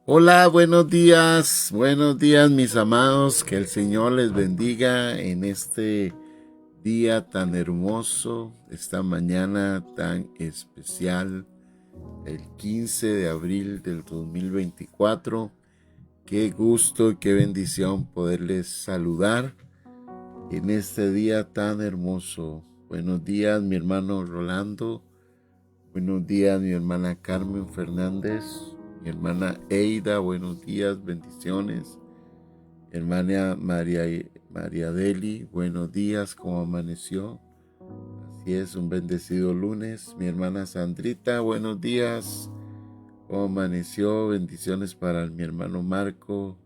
Hola, buenos días mis amados, que el Señor les bendiga en este día tan hermoso, esta mañana tan especial, el 15 de abril del 2024. Qué gusto y qué bendición poderles saludar en este día tan hermoso. Buenos días mi hermano Rolando, buenos días mi hermana Carmen Fernández, mi hermana Eida, buenos días, bendiciones. Hermana María Deli, buenos días, ¿cómo amaneció? Así es, un bendecido lunes. Mi hermana Sandrita, buenos días, ¿cómo amaneció? Bendiciones para mi hermano Marco,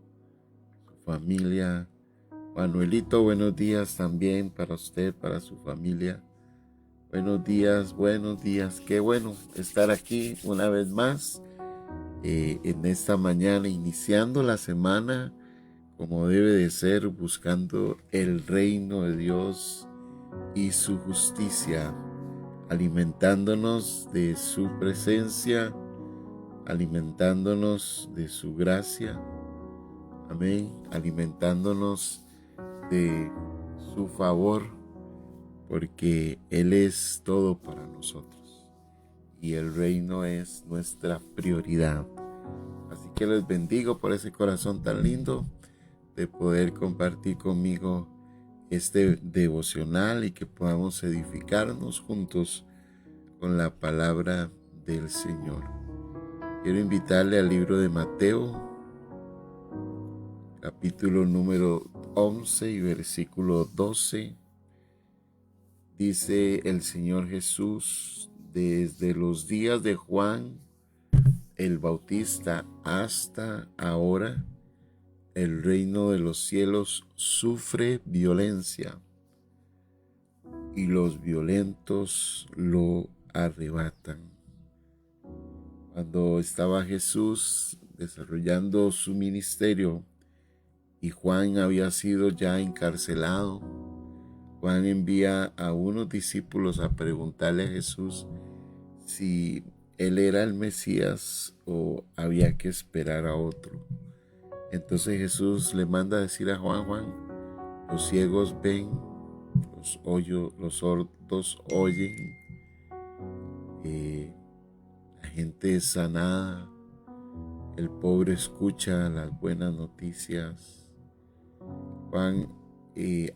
su familia. Manuelito, buenos días también para usted, para su familia. Buenos días. Qué bueno estar aquí una vez más en esta mañana, iniciando la semana como debe de ser, buscando el reino de Dios y su justicia, alimentándonos de su presencia, alimentándonos de su gracia, amén, alimentándonos de su favor, porque Él es todo para nosotros y el reino es nuestra prioridad. Así que les bendigo por ese corazón tan lindo de poder compartir conmigo este devocional y que podamos edificarnos juntos con la palabra del Señor. Quiero invitarle al libro de Mateo, capítulo número 11 y versículo 12. Dice el Señor Jesús: desde los días de Juan el Bautista hasta ahora, el reino de los cielos sufre violencia y los violentos lo arrebatan. Cuando estaba Jesús desarrollando su ministerio y Juan había sido ya encarcelado, Juan envía a unos discípulos a preguntarle a Jesús si él era el Mesías o había que esperar a otro. Entonces Jesús le manda a decir a Juan, los ciegos ven, los sordos oyen, la gente es sanada, el pobre escucha las buenas noticias. Juan,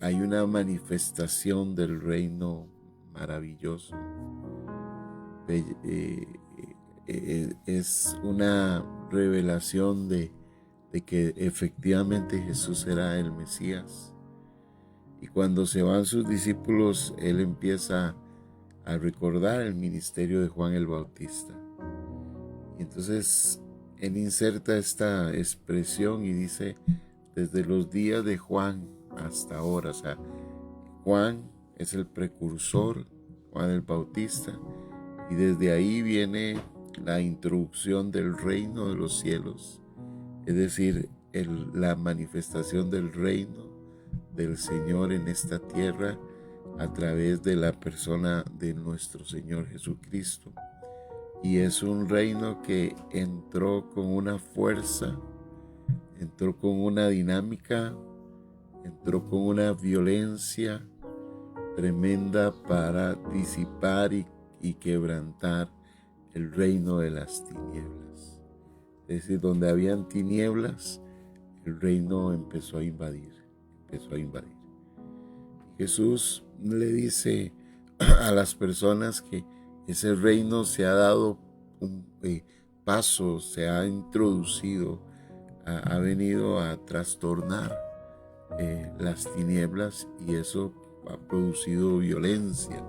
hay una manifestación del reino maravilloso. Es una revelación de que efectivamente Jesús era el Mesías. Y cuando se van sus discípulos, él empieza a recordar el ministerio de Juan el Bautista. Y entonces él inserta esta expresión y dice: desde los días de Juan hasta ahora. O sea, Juan es el precursor, Juan el Bautista, y desde ahí viene la introducción del reino de los cielos, es decir, la manifestación del reino del Señor en esta tierra a través de la persona de nuestro Señor Jesucristo. Y es un reino que entró con una fuerza, entró con una dinámica, entró con una violencia tremenda para disipar y quebrantar el reino de las tinieblas. Es decir, donde habían tinieblas, el reino empezó a invadir. Jesús le dice a las personas que ese reino se ha dado un paso, se ha introducido, ha venido a trastornar las tinieblas, y eso ha producido violencia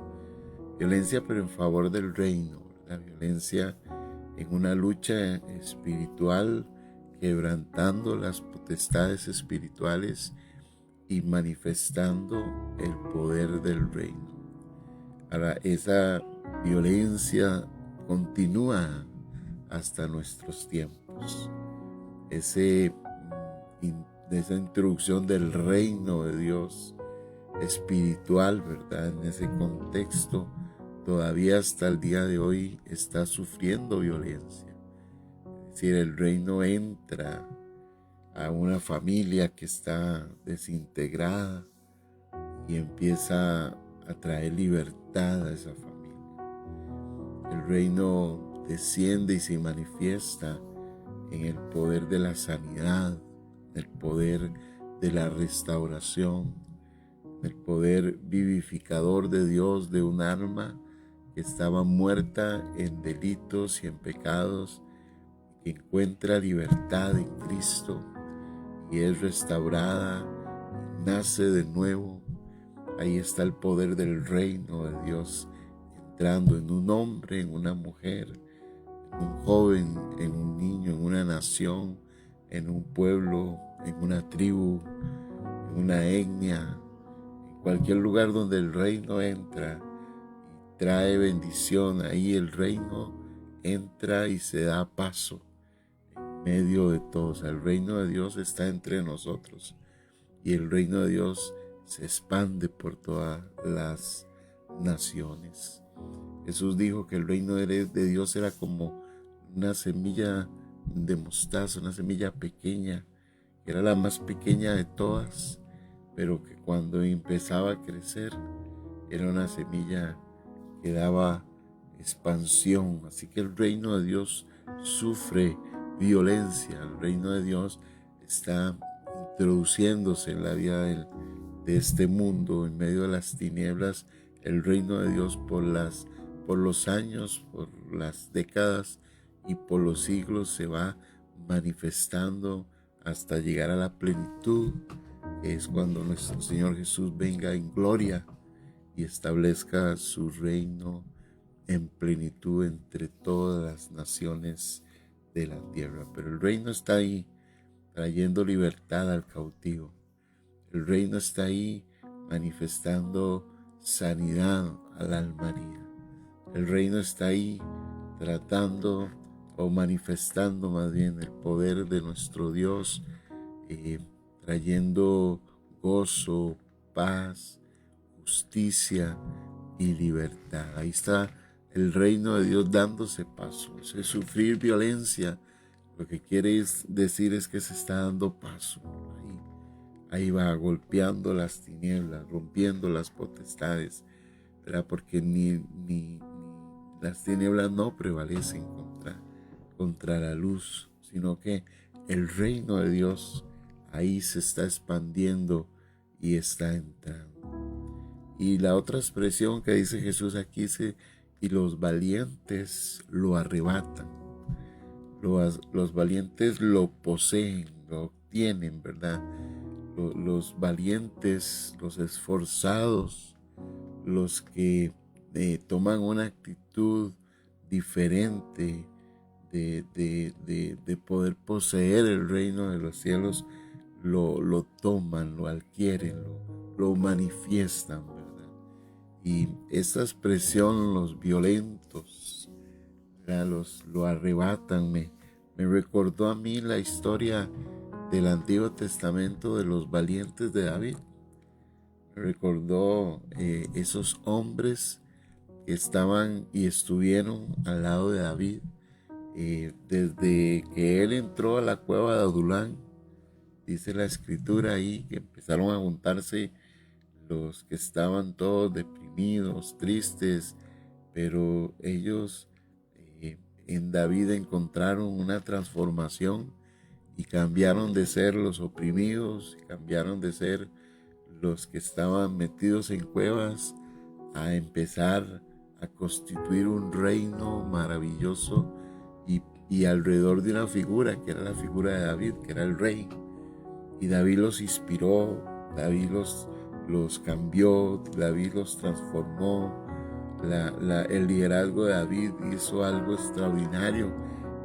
pero en favor del reino, la violencia en una lucha espiritual, quebrantando las potestades espirituales y manifestando el poder del reino. Ahora, esa violencia continúa hasta nuestros tiempos. Esa introducción del reino de Dios espiritual, ¿verdad? En ese contexto, todavía hasta el día de hoy está sufriendo violencia. decir, el reino entra a una familia que está desintegrada y empieza a traer libertad a esa familia. El reino desciende y se manifiesta en el poder de la sanidad, en el poder de la restauración, en el poder vivificador de Dios de un alma que estaba muerta en delitos y en pecados, que encuentra libertad en Cristo y es restaurada, nace de nuevo. Ahí está el poder del reino de Dios entrando en un hombre, en una mujer, en un joven, en un niño, en una nación, en un pueblo, en una tribu, en una etnia, en cualquier lugar donde el reino entra y trae bendición. Ahí el reino entra y se da paso en medio de todos. El reino de Dios está entre nosotros y el reino de Dios se expande por todas las naciones. Jesús dijo que el reino de Dios era como una semilla de mostaza, una semilla pequeña, que era la más pequeña de todas, pero que cuando empezaba a crecer era una semilla que daba expansión. Así que el reino de Dios sufre violencia. El reino de Dios está introduciéndose en la vida de este mundo, en medio de las tinieblas. El reino de Dios por los años, por las décadas y por los siglos se va manifestando hasta llegar a la plenitud, que es cuando nuestro Señor Jesús venga en gloria y establezca su reino en plenitud entre todas las naciones de la tierra. Pero el reino está ahí, trayendo libertad al cautivo. El reino está ahí, manifestando sanidad al alma herida. El reino está ahí, tratando o manifestando más bien el poder de nuestro Dios, trayendo gozo, paz, justicia y libertad. Ahí está el reino de Dios dándose paso. Eso es sufrir violencia. Lo que quiere decir es que se está dando paso. Ahí va golpeando las tinieblas, rompiendo las potestades, ¿verdad? Porque ni las tinieblas no prevalecen contra la luz, sino que el reino de Dios ahí se está expandiendo y está entrando. Y la otra expresión que dice Jesús aquí dice, y los valientes lo arrebatan. Los valientes lo poseen, lo obtienen, ¿verdad? Los valientes, los esforzados, los que toman una actitud diferente de poder poseer el reino de los cielos, lo toman, lo adquieren, lo manifiestan, ¿verdad? Y esta expresión, los violentos, lo arrebatan, me recordó a mí la historia del Antiguo Testamento de los valientes de David. Me recordó esos hombres que estaban y estuvieron al lado de David desde que él entró a la cueva de Adulán. Dice la escritura ahí que empezaron a juntarse los que estaban todos deprimidos, tristes, pero ellos en David encontraron una transformación y cambiaron de ser los oprimidos, cambiaron de ser los que estaban metidos en cuevas a empezar a constituir un reino maravilloso y alrededor de una figura que era la figura de David, que era el rey. Y David los inspiró, David los cambió, David los transformó. El liderazgo de David hizo algo extraordinario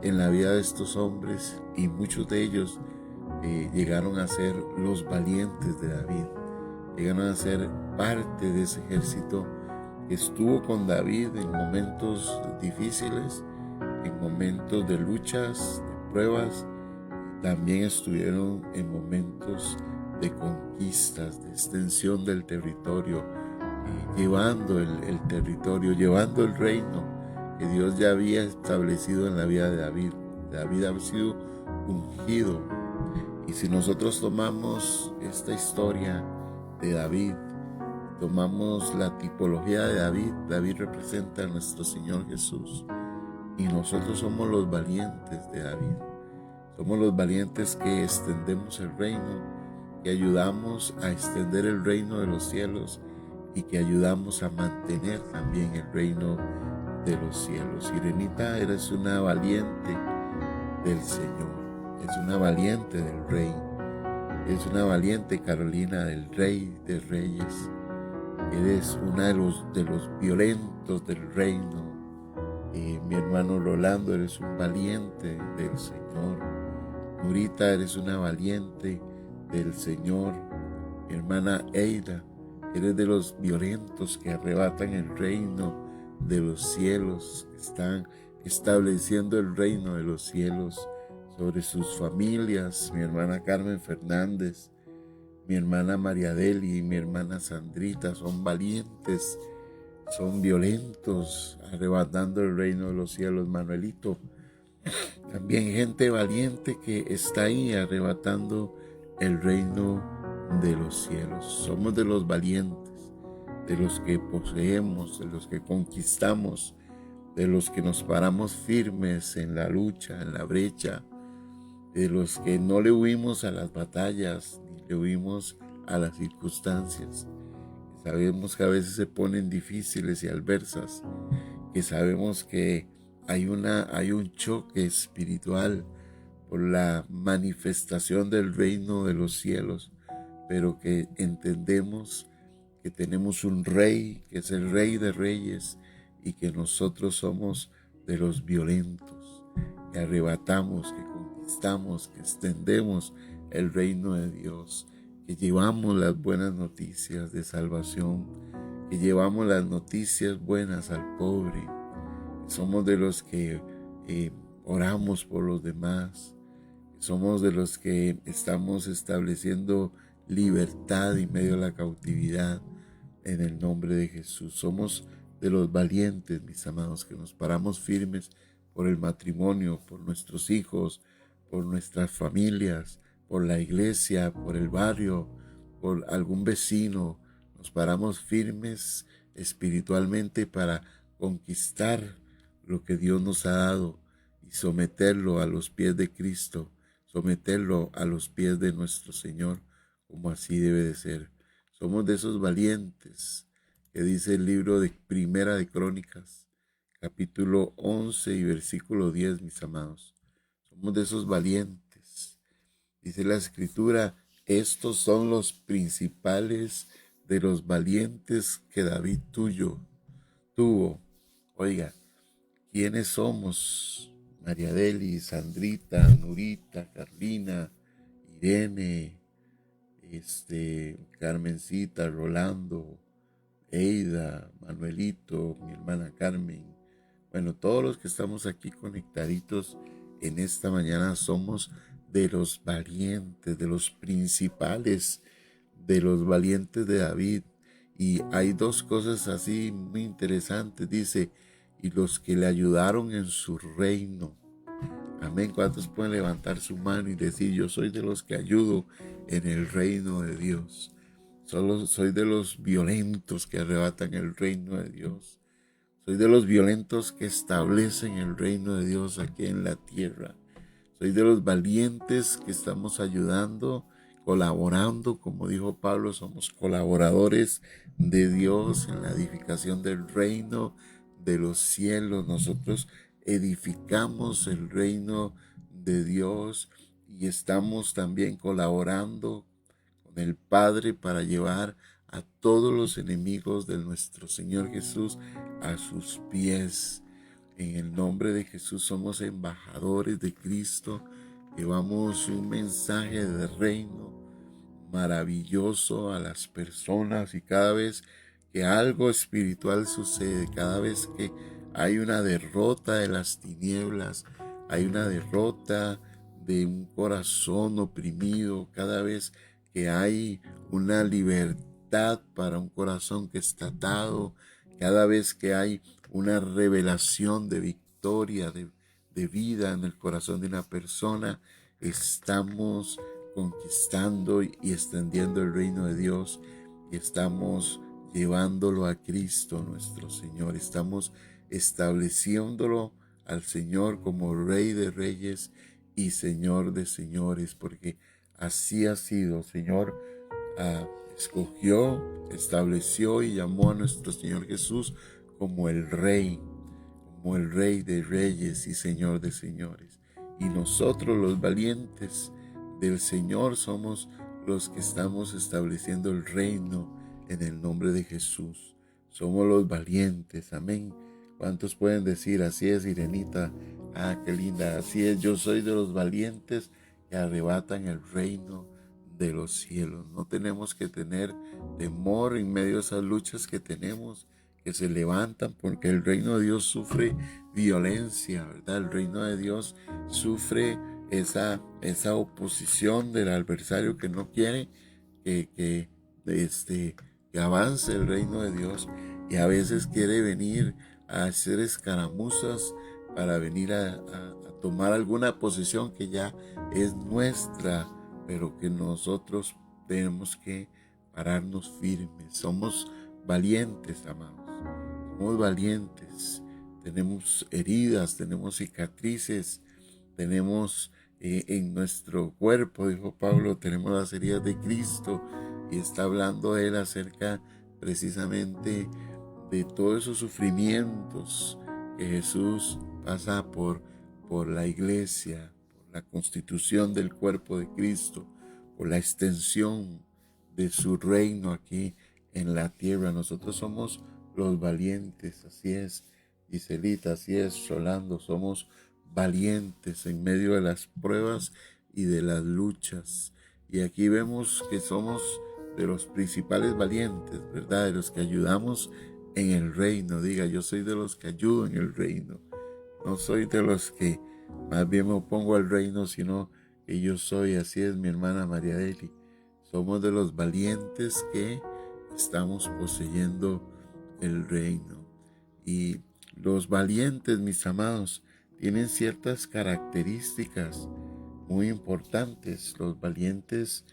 en la vida de estos hombres y muchos de ellos llegaron a ser los valientes de David, llegaron a ser parte de ese ejército que estuvo con David en momentos difíciles, en momentos de luchas, de pruebas. También estuvieron en momentos de conquistas, de extensión del territorio, llevando el territorio, llevando el reino que Dios ya había establecido en la vida de David, David ha sido ungido. Y si nosotros tomamos esta historia de David, tomamos la tipología de David, David representa a nuestro Señor Jesús. Y nosotros somos los valientes de David. Somos los valientes que extendemos el reino, que ayudamos a extender el reino de los cielos y que ayudamos a mantener también el reino de los cielos. Sirenita, eres una valiente del Señor, es una valiente del Rey, es una valiente Carolina del Rey de Reyes, eres una de los violentos del reino. Mi hermano Rolando, eres un valiente del Señor. Nurita, eres una valiente del Señor. Mi hermana Eida, eres de los violentos que arrebatan el reino de los cielos, están estableciendo el reino de los cielos sobre sus familias. Mi hermana Carmen Fernández, mi hermana María Deli y mi hermana Sandrita son valientes, son violentos, arrebatando el reino de los cielos. Manuelito, también gente valiente que está ahí arrebatando el reino de los cielos. Somos de los valientes, de los que poseemos, de los que conquistamos, de los que nos paramos firmes en la lucha, en la brecha, de los que no le huimos a las batallas, ni le huimos a las circunstancias. Sabemos que a veces se ponen difíciles y adversas, que sabemos que hay un choque espiritual por la manifestación del reino de los cielos, pero que entendemos que tenemos un rey, que es el Rey de Reyes, y que nosotros somos de los violentos, que arrebatamos, que conquistamos, que extendemos el reino de Dios, que llevamos las buenas noticias de salvación, que llevamos las noticias buenas al pobre. Somos de los que oramos por los demás. Somos de los que estamos estableciendo libertad en medio de la cautividad en el nombre de Jesús. Somos de los valientes, mis amados, que nos paramos firmes por el matrimonio, por nuestros hijos, por nuestras familias, por la iglesia, por el barrio, por algún vecino. Nos paramos firmes espiritualmente para conquistar lo que Dios nos ha dado y someterlo a los pies de Cristo, someterlo a los pies de nuestro Señor, como así debe de ser. Somos de esos valientes que dice el libro de Primera de Crónicas, capítulo 11 y versículo 10, mis amados. Somos de esos valientes. Dice la Escritura, estos son los principales de los valientes que David tuvo. Oiga, ¿quiénes somos? María Deli, Sandrita, Nurita, Carlina, Irene, Carmencita, Rolando, Eida, Manuelito, mi hermana Carmen. Bueno, todos los que estamos aquí conectaditos en esta mañana somos de los valientes, de los principales, de los valientes de David. Y hay dos cosas así muy interesantes. Dice, y los que le ayudaron en su reino. Amén. ¿Cuántos pueden levantar su mano y decir, yo soy de los que ayudo en el reino de Dios? Soy de los violentos que arrebatan el reino de Dios. Soy de los violentos que establecen el reino de Dios aquí en la tierra. Soy de los valientes que estamos ayudando, colaborando, como dijo Pablo, somos colaboradores de Dios en la edificación del reino de los cielos. Nosotros edificamos el reino de Dios y estamos también colaborando con el Padre para llevar a todos los enemigos de nuestro Señor Jesús a sus pies. En el nombre de Jesús somos embajadores de Cristo, llevamos un mensaje de reino maravilloso a las personas, y cada vez que algo espiritual sucede, cada vez que hay una derrota de las tinieblas, hay una derrota de un corazón oprimido, cada vez que hay una libertad para un corazón que está atado, cada vez que hay una revelación de victoria, de vida en el corazón de una persona, estamos conquistando y extendiendo el reino de Dios y estamos llevándolo a Cristo nuestro Señor. Estamos estableciéndolo al Señor como Rey de Reyes y Señor de Señores, porque así ha sido. Señor escogió, estableció y llamó a nuestro Señor Jesús como el Rey de Reyes y Señor de Señores. Y nosotros, los valientes del Señor, somos los que estamos estableciendo el reino en el nombre de Jesús. Somos los valientes, amén. ¿Cuántos pueden decir, así es, Irenita? Ah, qué linda, así es, yo soy de los valientes que arrebatan el reino de los cielos. No tenemos que tener temor en medio de esas luchas que tenemos, que se levantan, porque el reino de Dios sufre violencia, ¿verdad? El reino de Dios sufre esa oposición del adversario que no quiere que avance el reino de Dios, y a veces quiere venir a hacer escaramuzas para venir a tomar alguna posición que ya es nuestra, pero que nosotros tenemos que pararnos firmes. Somos valientes, amados. Somos valientes. Tenemos heridas, tenemos cicatrices, tenemos en nuestro cuerpo, dijo Pablo, tenemos las heridas de Cristo, y está hablando él acerca precisamente de todos esos sufrimientos que Jesús pasa por la iglesia, por la constitución del cuerpo de Cristo, por la extensión de su reino aquí en la tierra. Nosotros somos los valientes, así es, Giselita, así es, Rolando, somos valientes en medio de las pruebas y de las luchas. Y aquí vemos que somos de los principales valientes, ¿verdad? De los que ayudamos en el reino. Diga, yo soy de los que ayudo en el reino. No soy de los que más bien me opongo al reino, sino que yo soy, así es mi hermana María Deli. Somos de los valientes que estamos poseyendo el reino. Y los valientes, mis amados, tienen ciertas características muy importantes. Los valientes,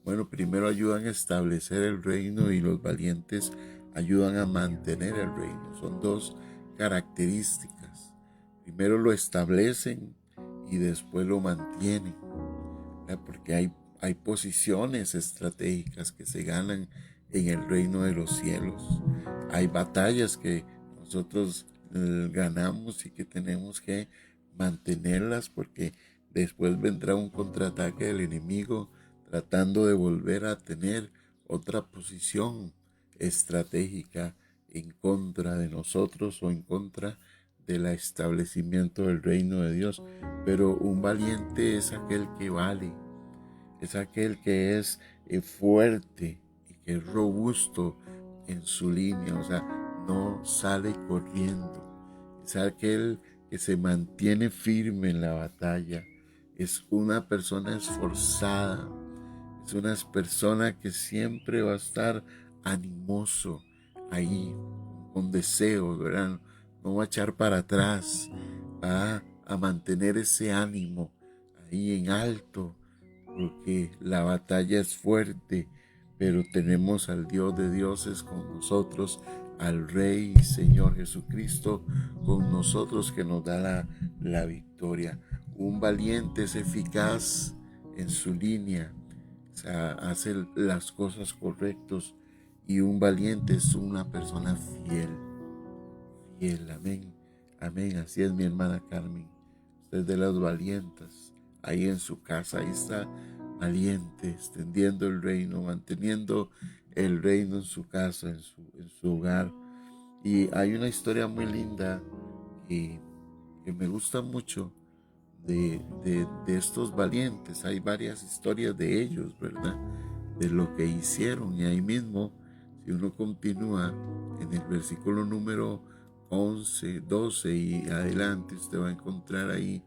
bueno, primero ayudan a establecer el reino, y los valientes ayudan a mantener el reino. Son dos características. Primero lo establecen y después lo mantienen, ¿verdad? Porque hay posiciones estratégicas que se ganan en el reino de los cielos. Hay batallas que nosotros ganamos y que tenemos que mantenerlas, porque después vendrá un contraataque del enemigo tratando de volver a tener otra posición estratégica en contra de nosotros o en contra del establecimiento del reino de Dios. Pero un valiente es aquel que vale, es aquel que es fuerte y que es robusto en su línea, o sea, no sale corriendo. Es aquel que se mantiene firme en la batalla. Es una persona esforzada. Es una persona que siempre va a estar animoso ahí, con deseos, ¿verdad? No va a echar para atrás, va a mantener ese ánimo ahí en alto, porque la batalla es fuerte, pero tenemos al Dios de dioses con nosotros, al Rey y Señor Jesucristo con nosotros, que nos da la victoria. Un valiente es eficaz en su línea, o sea, hace las cosas correctas, y un valiente es una persona fiel, amén, amén. Así es mi hermana Carmen, usted es de las valientes, ahí en su casa, ahí está valiente, extendiendo el reino, manteniendo el reino en su casa, en su hogar. Y hay una historia muy linda que me gusta mucho de estos valientes. Hay varias historias de ellos, ¿verdad? De lo que hicieron. Y ahí mismo, si uno continúa en el versículo número 11, 12 y adelante, usted va a encontrar ahí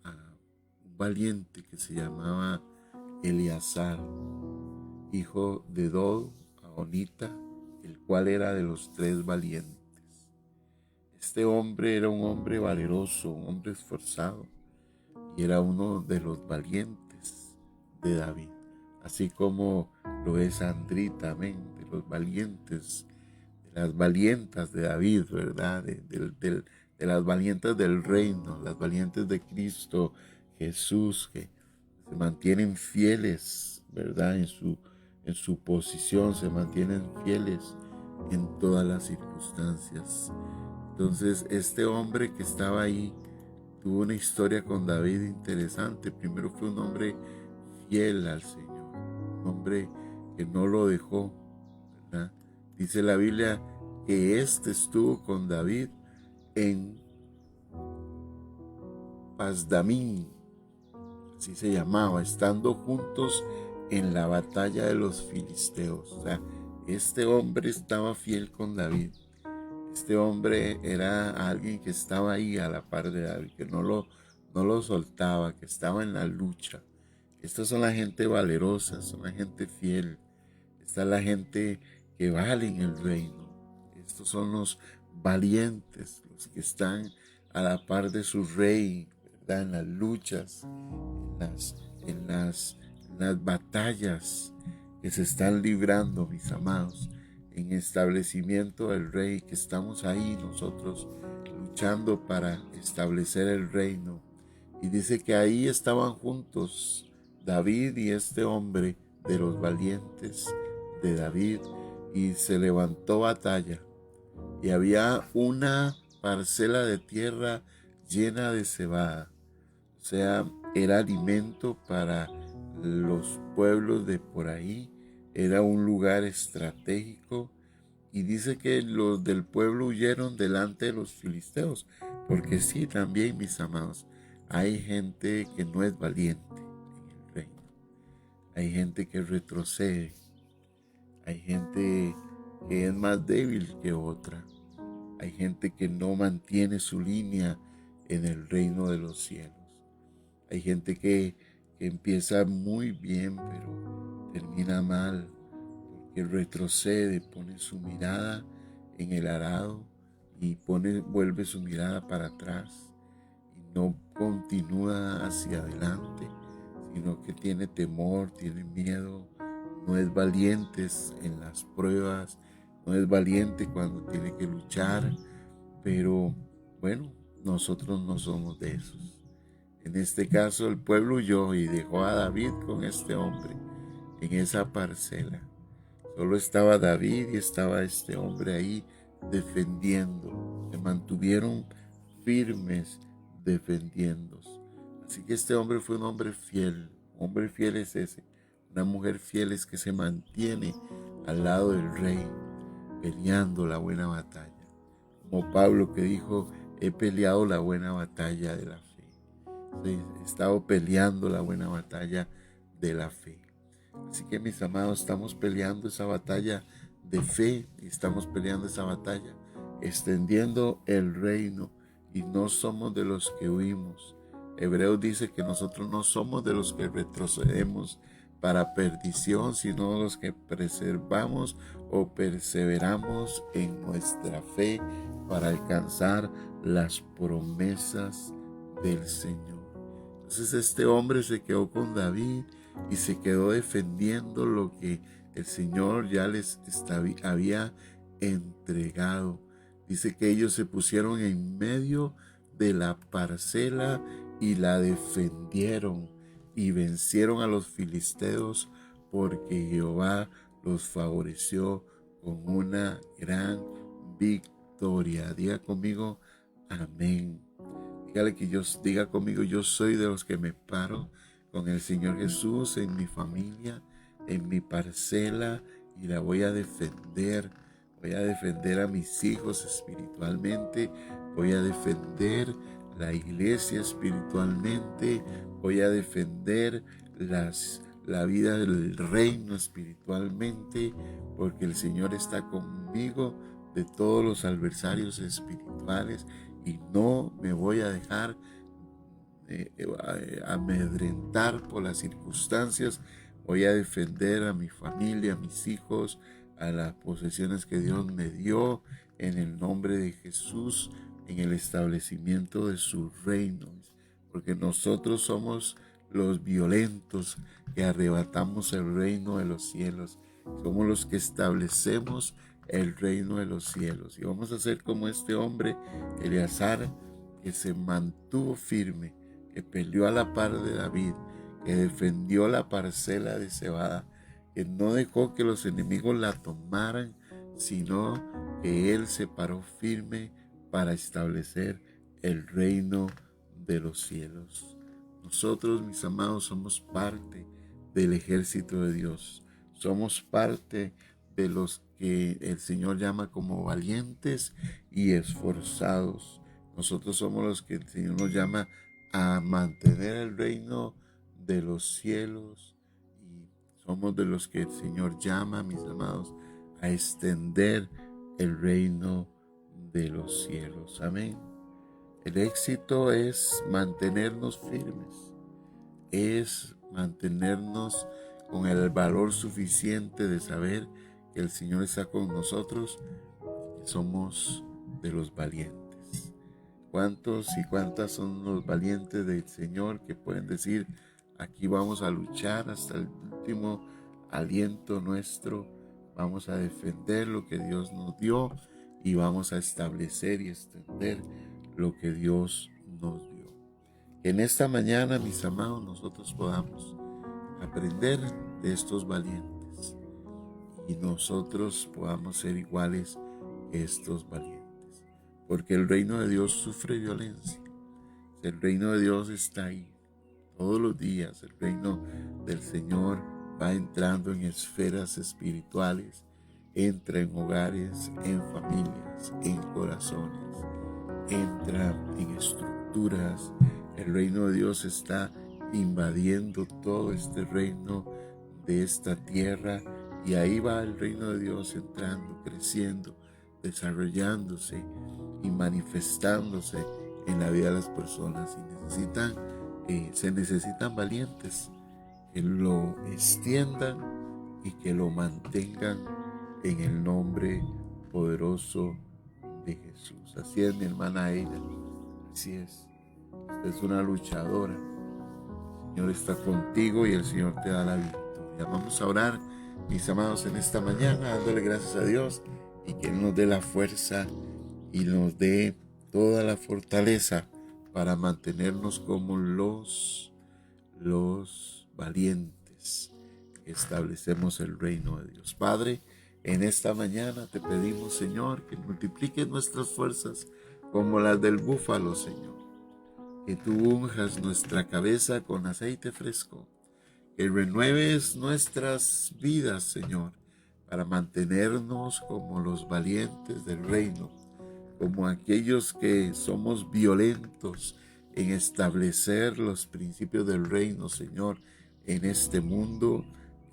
a un valiente que se llamaba Eleazar, hijo de Dodo, Ahonita, el cual era de los 3 valientes. Este hombre era un hombre valeroso, un hombre esforzado, y era uno de los valientes de David, así como lo es Andrita, amén, de los valientes, de las valientas de David, ¿verdad? De las valientas del reino, las valientes de Cristo Jesús, que se mantienen fieles, ¿verdad? En su posición, se mantienen fieles en todas las circunstancias. Entonces, este hombre que estaba ahí tuvo una historia con David interesante. Primero fue un hombre fiel al Señor, un hombre que no lo dejó, ¿verdad? Dice la Biblia que este estuvo con David en Pasdamín, así se llamaba, estando juntos en la batalla de los filisteos. O sea, este hombre estaba fiel con David. Este hombre era alguien que estaba ahí a la par de David, que no lo soltaba, que estaba en la lucha. Estas son la gente valerosa, son la gente fiel. Esta es la gente que vale en el reino. Estos son los valientes, los que están a la par de su rey, ¿verdad? En las luchas, en las batallas que se están librando, mis amados, en establecimiento del rey, que estamos ahí nosotros luchando para establecer el reino. Y dice que ahí estaban juntos David y este hombre de los valientes de David, y se levantó batalla, y había una parcela de tierra llena de cebada. O sea, era alimento para los pueblos de por ahí, era un lugar estratégico, y dice que los del pueblo huyeron delante de los filisteos, porque sí, también, mis amados, hay gente que no es valiente en el reino, hay gente que retrocede, hay gente que es más débil que otra, hay gente que no mantiene su línea en el reino de los cielos. Hay gente que empieza muy bien, pero termina mal, porque retrocede, pone su mirada en el arado y vuelve su mirada para atrás y no continúa hacia adelante, sino que tiene temor, tiene miedo, no es valiente en las pruebas, no es valiente cuando tiene que luchar, pero bueno, nosotros no somos de esos. En este caso, el pueblo huyó y dejó a David con este hombre en esa parcela. Solo estaba David y estaba este hombre ahí defendiendo. Se mantuvieron firmes defendiéndose. Así que este hombre fue un hombre fiel. Un hombre fiel es ese. Una mujer fiel es que se mantiene al lado del rey, peleando la buena batalla. Como Pablo, que dijo: he peleado la buena batalla de la fe. He estado peleando la buena batalla de la fe. Así que, mis amados, estamos peleando esa batalla de fe, y estamos peleando esa batalla extendiendo el reino, y no somos de los que huimos. Hebreos dice que nosotros no somos de los que retrocedemos para perdición, sino los que preservamos o perseveramos en nuestra fe para alcanzar las promesas del Señor. Entonces este hombre se quedó con David y se quedó defendiendo lo que el Señor ya les había entregado. Dice que ellos se pusieron en medio de la parcela y la defendieron y vencieron a los filisteos, porque Jehová los favoreció con una gran victoria. Diga conmigo, amén. Diga conmigo: yo soy de los que me paro con el Señor Jesús en mi familia, en mi parcela, y la voy a defender. Voy a defender a mis hijos espiritualmente, voy a defender la iglesia espiritualmente, voy a defender la vida del reino espiritualmente, porque el Señor está conmigo de todos los adversarios espirituales, y no me voy a dejar amedrentar por las circunstancias. Voy a defender a mi familia, a mis hijos, a las posesiones que Dios me dio. En el nombre de Jesús en el establecimiento de su reino, porque nosotros somos los violentos que arrebatamos el reino de los cielos. Somos los que establecemos el reino de los cielos. Y vamos a ser como este hombre, Eleazar, que se mantuvo firme, que peleó a la par de David, que defendió la parcela de cebada, que no dejó que los enemigos la tomaran, sino que él se paró firme para establecer el reino de los cielos. Nosotros, mis amados, somos parte del ejército de Dios. Somos parte de los que el Señor llama como valientes y esforzados. Nosotros somos los que el Señor nos llama a mantener el reino de los cielos, y somos de los que el Señor llama, mis amados, a extender el reino de los cielos. Amén. El éxito es mantenernos firmes, es mantenernos con el valor suficiente de saber que el Señor está con nosotros y que somos de los valientes. ¿Cuántos y cuántas son los valientes del Señor que pueden decir: aquí vamos a luchar hasta el último aliento nuestro, vamos a defender lo que Dios nos dio y vamos a establecer y extender lo que Dios nos dio? Que en esta mañana, mis amados, nosotros podamos aprender de estos valientes y nosotros podamos ser iguales que estos valientes, porque el reino de Dios sufre violencia. El reino de Dios está ahí todos los días. El reino del Señor va entrando en esferas espirituales, entra en hogares, en familias, en corazones, entra en estructuras. El reino de Dios está invadiendo todo este reino de esta tierra, y ahí va el reino de Dios entrando, creciendo, desarrollándose y manifestándose en la vida de las personas. Y se necesitan valientes que lo extiendan y que lo mantengan en el nombre poderoso de Jesús. Así es, mi hermana Eira, así es. Usted es una luchadora. El Señor está contigo y el Señor te da la victoria. Vamos a orar, mis amados, en esta mañana, dándole gracias a Dios y que Él nos dé la fuerza y nos dé toda la fortaleza para mantenernos como los valientes que establecemos el reino de Dios. Padre, en esta mañana te pedimos, Señor, que multipliques nuestras fuerzas como las del búfalo, Señor. Que tú unjas nuestra cabeza con aceite fresco, que renueves nuestras vidas, Señor, para mantenernos como los valientes del reino, como aquellos que somos violentos en establecer los principios del reino, Señor, en este mundo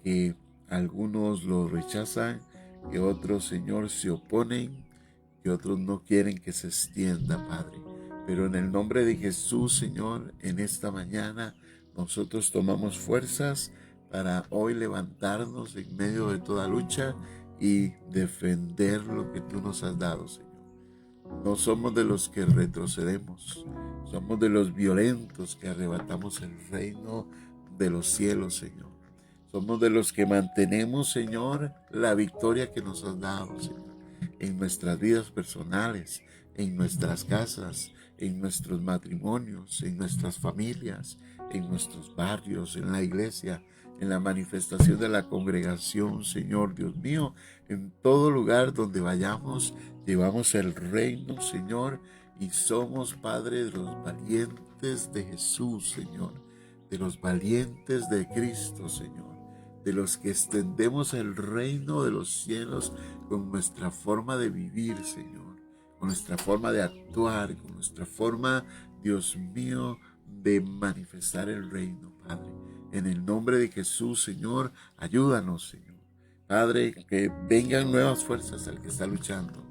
que algunos lo rechazan, que otros, Señor, se oponen, que otros no quieren que se extienda, Padre. Pero en el nombre de Jesús, Señor, en esta mañana nosotros tomamos fuerzas para hoy levantarnos en medio de toda lucha y defender lo que tú nos has dado, Señor. No somos de los que retrocedemos, somos de los violentos que arrebatamos el reino de los cielos, Señor. Somos de los que mantenemos, Señor, la victoria que nos has dado, Señor, en nuestras vidas personales, en nuestras casas, en nuestros matrimonios, en nuestras familias, en nuestros barrios, en la iglesia, en la manifestación de la congregación, Señor Dios mío. En todo lugar donde vayamos, llevamos el reino, Señor, y somos, Padre, de los valientes de Jesús, Señor, de los valientes de Cristo, Señor, de los que extendemos el reino de los cielos con nuestra forma de vivir, Señor, con nuestra forma de actuar, con nuestra forma, Dios mío, de manifestar el reino, Padre. En el nombre de Jesús, Señor, ayúdanos, Señor. Padre, que vengan nuevas fuerzas al que está luchando,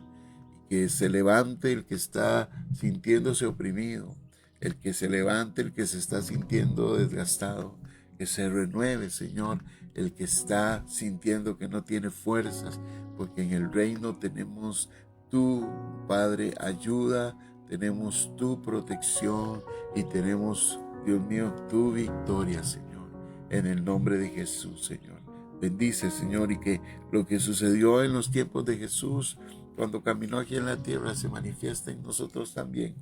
y que se levante el que está sintiéndose oprimido, el que se levante el que se está sintiendo desgastado, que se renueve, Señor, el que está sintiendo que no tiene fuerzas, porque en el reino tenemos tú, Padre, ayuda, tenemos tu protección y tenemos, Dios mío, tu victoria, Señor, en el nombre de Jesús, Señor. Bendice, Señor, y que lo que sucedió en los tiempos de Jesús, cuando caminó aquí en la tierra, se manifiesta en nosotros también.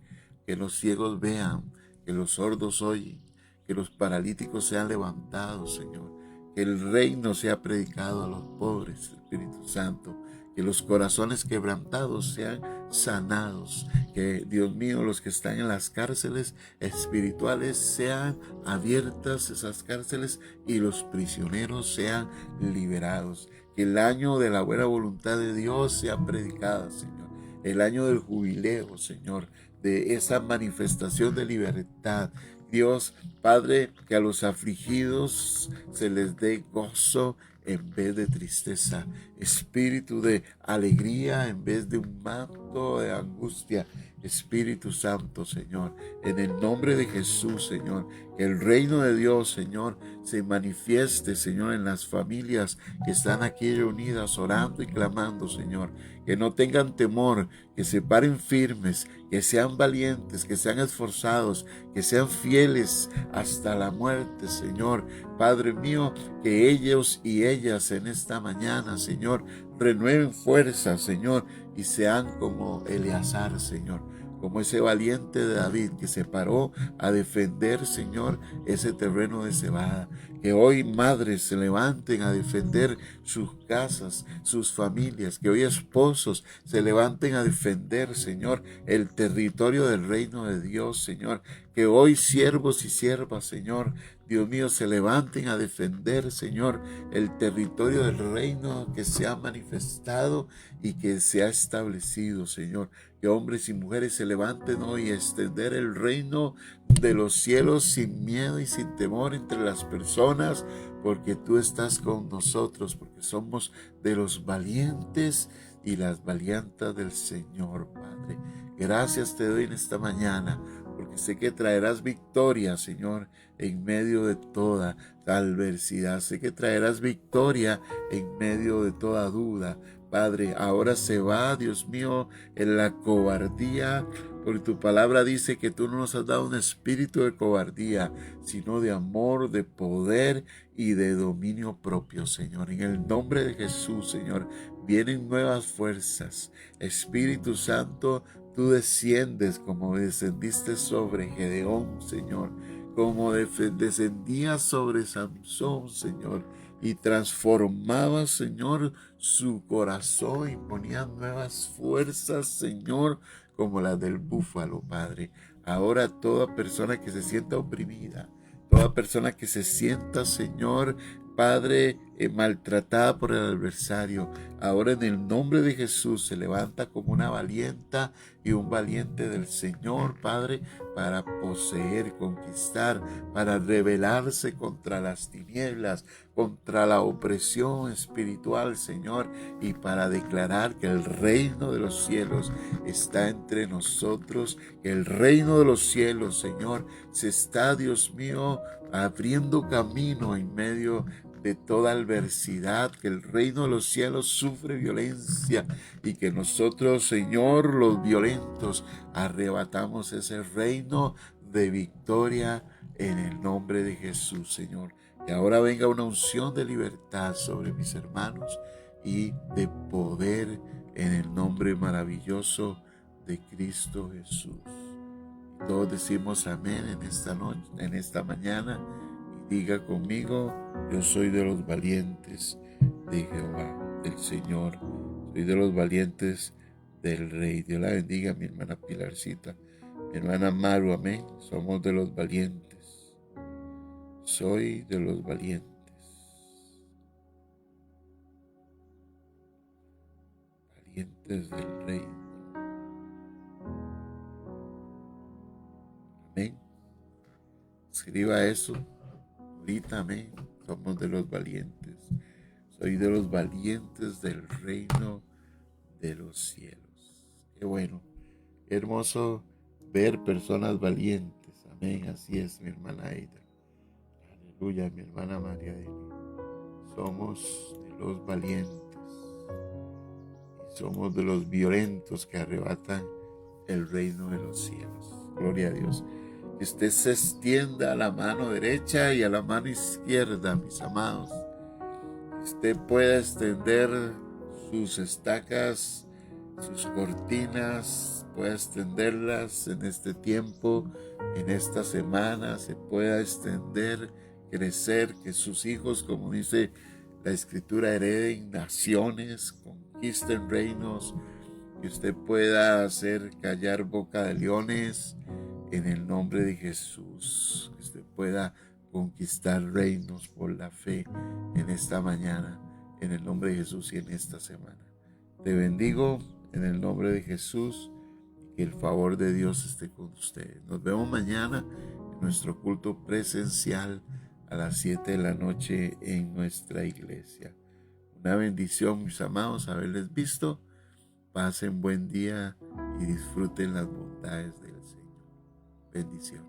Que los ciegos vean, que los sordos oyen, que los paralíticos sean levantados, Señor. Que el reino sea predicado a los pobres, Espíritu Santo. Que los corazones quebrantados sean sanados. Que, Dios mío, los que están en las cárceles espirituales sean abiertas esas cárceles y los prisioneros sean liberados. Que el año de la buena voluntad de Dios sea predicada, Señor. El año del jubileo, Señor, de esa manifestación de libertad. Dios, Padre, que a los afligidos se les dé gozo en vez de tristeza, espíritu de alegría en vez de un manto de angustia. Espíritu Santo, Señor, en el nombre de Jesús, Señor, que el reino de Dios, Señor, se manifieste, Señor, en las familias que están aquí reunidas orando y clamando, Señor, que no tengan temor, que se paren firmes, que sean valientes, que sean esforzados, que sean fieles hasta la muerte, Señor. Padre mío, que ellos y ellas en esta mañana, Señor, renueven fuerzas, Señor, y sean como Eleazar, Señor, como ese valiente de David que se paró a defender, Señor, ese terreno de cebada. Que hoy madres se levanten a defender sus casas, sus familias. Que hoy esposos se levanten a defender, Señor, el territorio del reino de Dios, Señor. Que hoy siervos y siervas, Señor, Dios mío, se levanten a defender, Señor, el territorio del reino que se ha manifestado y que se ha establecido, Señor. Que hombres y mujeres se levanten hoy a extender el reino de los cielos sin miedo y sin temor entre las personas, porque tú estás con nosotros, porque somos de los valientes y las valientas del Señor, Padre. Gracias te doy en esta mañana, porque sé que traerás victoria, Señor, en medio de toda adversidad. Sé que traerás victoria en medio de toda duda. Padre, ahora se va, Dios mío, en la cobardía, porque tu palabra dice que tú no nos has dado un espíritu de cobardía, sino de amor, de poder y de dominio propio, Señor. En el nombre de Jesús, Señor, vienen nuevas fuerzas. Espíritu Santo, tú desciendes como descendiste sobre Gedeón, Señor, como descendías sobre Sansón, Señor, y transformabas, Señor, su corazón y ponías nuevas fuerzas, Señor, como las del búfalo, Padre. Ahora toda persona que se sienta oprimida, toda persona que se sienta, Señor, Padre, maltratada por el adversario, ahora en el nombre de Jesús se levanta como una valienta y un valiente del Señor, Padre, para poseer, conquistar, para rebelarse contra las tinieblas, contra la opresión espiritual, Señor, y para declarar que el reino de los cielos está entre nosotros, que el reino de los cielos, Señor, se está, Dios mío, abriendo camino en medio de toda adversidad, que el reino de los cielos sufre violencia y que nosotros, Señor, los violentos, arrebatamos ese reino de victoria en el nombre de Jesús, Señor. Que ahora venga una unción de libertad sobre mis hermanos y de poder en el nombre maravilloso de Cristo Jesús. Y todos decimos amén en esta noche, en esta mañana. Diga conmigo, yo soy de los valientes de Jehová, del Señor. Soy de los valientes del Rey. Dios la bendiga, mi hermana Pilarcita, mi hermana Maru, amén. Somos de los valientes. Soy de los valientes. Valientes del Rey. Amén. Escriba eso. Ahorita, amén. Somos de los valientes. Soy de los valientes del reino de los cielos. Qué bueno, qué hermoso ver personas valientes. Amén. Así es, mi hermana Aida. Aleluya, mi hermana María Eli. Somos de los valientes. Y somos de los violentos que arrebatan el reino de los cielos. Gloria a Dios. Que usted se extienda a la mano derecha y a la mano izquierda, mis amados. Que usted pueda extender sus estacas, sus cortinas, pueda extenderlas en este tiempo, en esta semana, se pueda extender, crecer, que sus hijos, como dice la Escritura, hereden naciones, conquisten reinos, que usted pueda hacer callar boca de leones en el nombre de Jesús, que usted pueda conquistar reinos por la fe en esta mañana, en el nombre de Jesús y en esta semana. Te bendigo en el nombre de Jesús, que el favor de Dios esté con ustedes. Nos vemos mañana en nuestro culto presencial a las 7 de la noche en nuestra iglesia. Una bendición, mis amados, haberles visto. Pasen buen día y disfruten las bondades del Señor. Bendiciones.